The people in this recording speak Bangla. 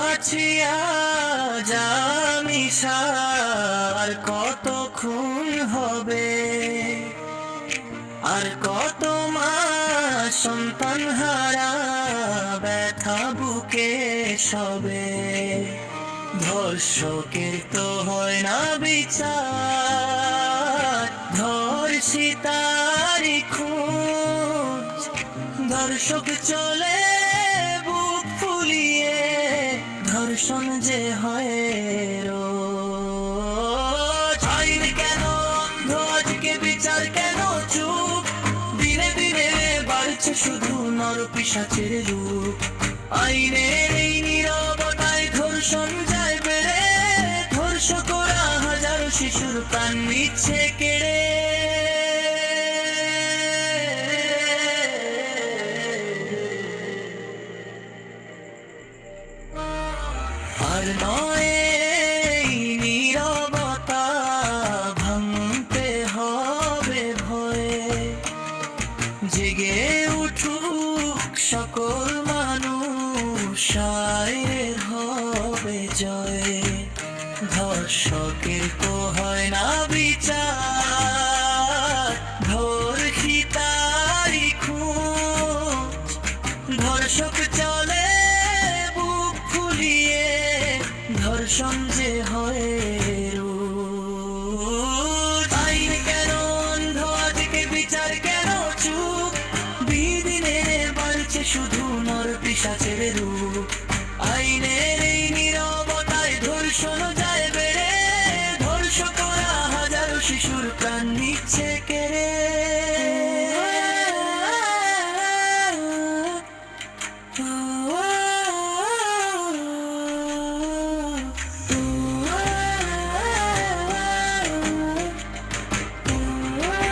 আছি আজ আমি আর কত খুন হবে, আর কত মা সন্তান হারা ব্যথা বুকে সবে। ধর্ষকের তো হয় না বিচার, ধর্ষিতারি খোঁজ। ধর্ষক চলে বুক ফুলিয়ে, ধর্ষণ যে হয় রোজ। আইন কেন অন্ধ, আজকে বিচার কেন চুপ? দিনে দিনে বাড়ছে শুধু নরপিশাচের রূপ। আইনের এই নীরবতায় ধর্ষণ যায় বেড়ে, ধর্ষকরা হাজারো শিশুর প্রাণ নিচ্ছে কেড়ে। আর নয় এই নীরবতা ভাঙতে হবে ভয়ে, জেগে উঠুক সকল মানুষ, আয়ের হবে জয়। ধর্ষকের তো হয় না বিচার, ধর্ষিতারি খোঁজ। ধর্ষক চলে বুক ফুলিয়ে, ধর্ষণ যে হয় রোজ। আইন কেন অন্ধ, আজকে বিচার কেন চুপ? দিনে বাড়ছে শুধু নরপিশাচের রূপ। আইনে